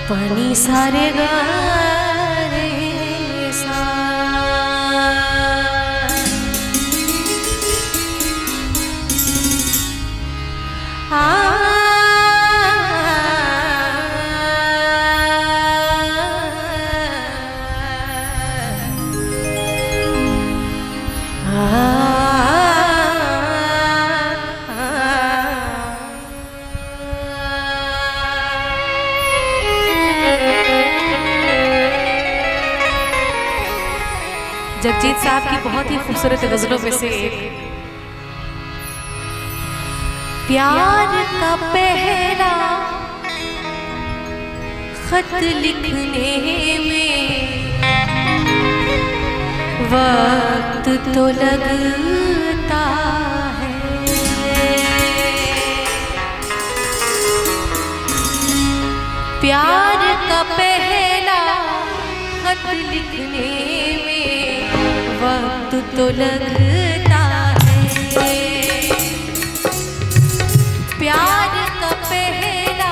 पानी सारे गा रे सा। जगजीत साहब की बहुत ही खूबसूरत गजलों में से एक, प्यार का पहला खत लिखने में वक्त तो लगता है, प्यार का पहला खत लिखने में वक्त तो लगता है, प्यार का पहला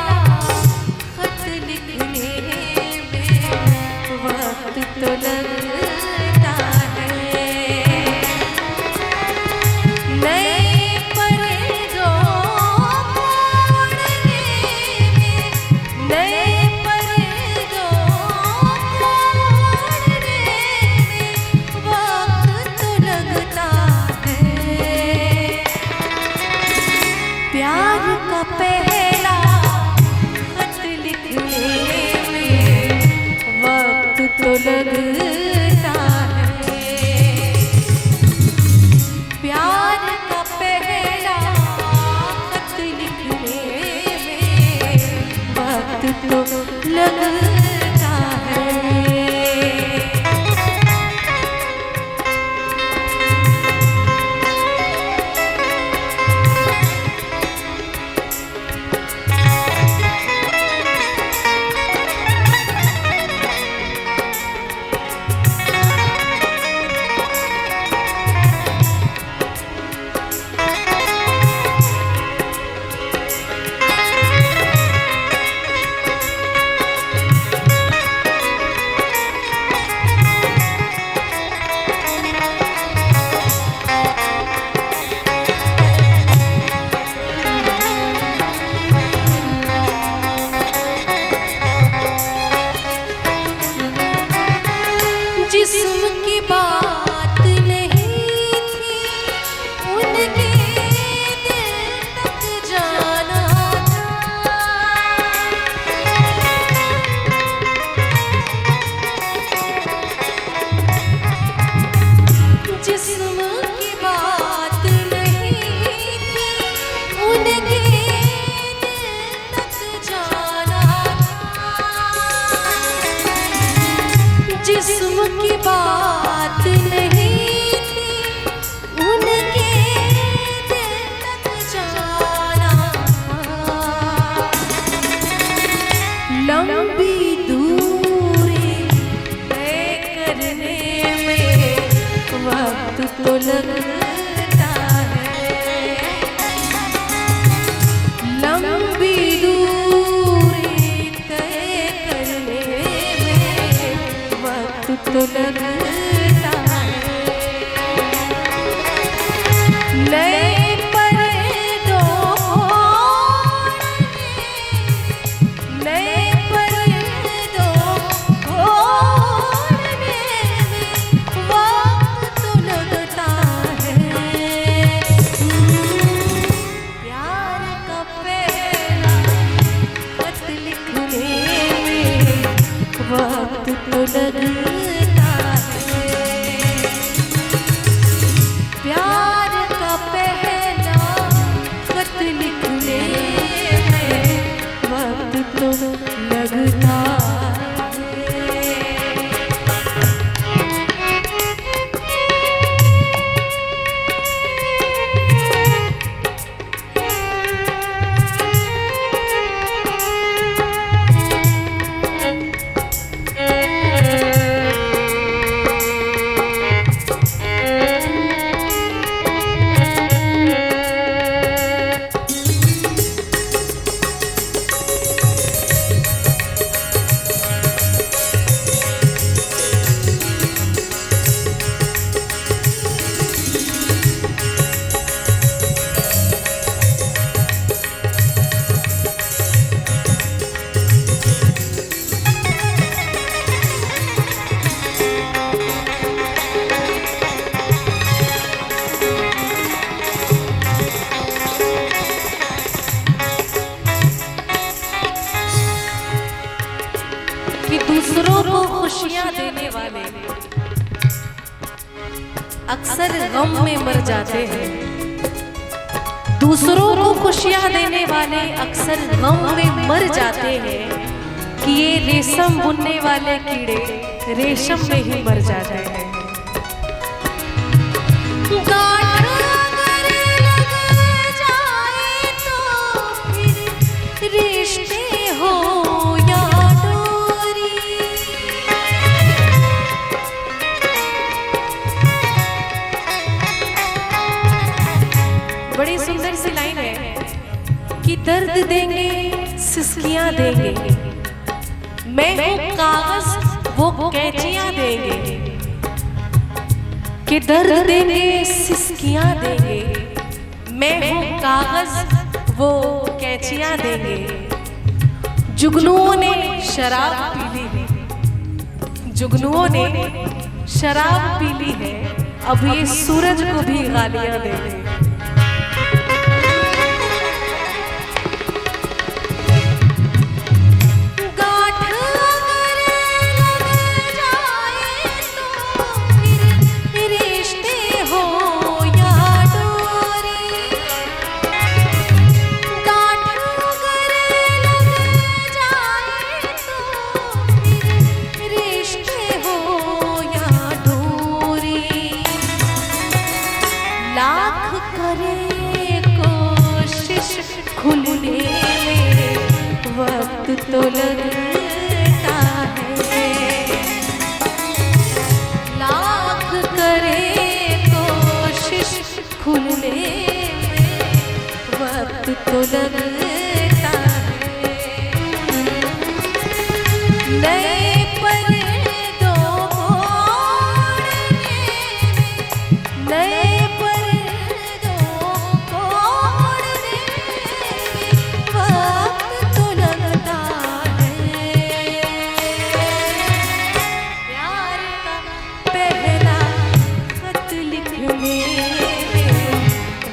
खत लिखने में वक्त तो लगता है, नए पर्दों मोड़ने में, नए पर्दों मोड़ने में वक्त तो लगता है, प्यार का पहला खत लिखने में वक्त तो लगता है, प्यार का पहला खत लिखने में वक्त तो लगता है। जिस्म की बात नहीं थी उनके दिल तक जाना था, जिस्म की बात नहीं थी उनके दिल तक जाना था, जिस्म की बात नहीं थी उनके दिल तक जाना, लंबी दूरी तय करने में वक्त तो लगता है, लंबी दूरी तय करने में वक्त तो लगता है, नए पर्दों मोड़ने, नए पर्दों मोड़ने में वक्त तो लगता है, प्यार का पहला खत लिखने में वक्त तो लगता है, प्यार का पहला खत लिखने में वक्त तो लगता है। कि दूसरों को खुशियां देने वाले अक्सर गम में मर जाते हैं। दूसरों को खुशियां देने वाले अक्सर गम में मर जाते हैं कि ये रेशम बुनने वाले कीड़े रेशम में ही मर जाते हैं। गांठ अगर लग जाए तो फिर रिश्ते हो या डोरी। बड़ी सुंदर सी लाइन है कि दर्द देंगे सिसकियां देंगे, मैं हूं कागज वो कैंचियां देंगे। कि दर्द देंगे सिसकियां देंगे, मैं हूं कागज वो कैंचियां देंगे। जुगनुओं ने शराब पी ली है, जुगनुओं ने शराब पी ली है, अब ये सूरज को भी गालियां देंगे। खुलने में वक्त तो लगता है, लाख करे कोशिश खुलने में वक्त तो लगता है। नए पर्दों को ओढ़ने में, नए पर्दों को ओढ़ने वक्त तो लगता है। प्यार का पहला खत लिखने में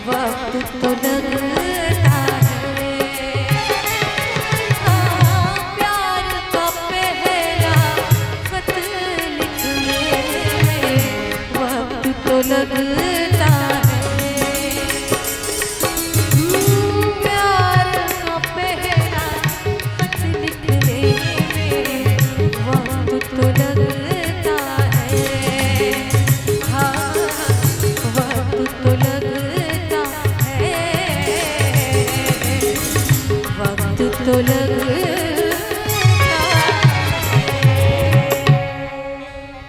वक्त तो लगता है। हाँ, प्यार का पहला खत लिखने में वक्त तो लगता है। प्यार का पहला खत लिखने में वक्त तो लगता है। हाँ, वक्त तो लगता है, वक्त तो लगता है।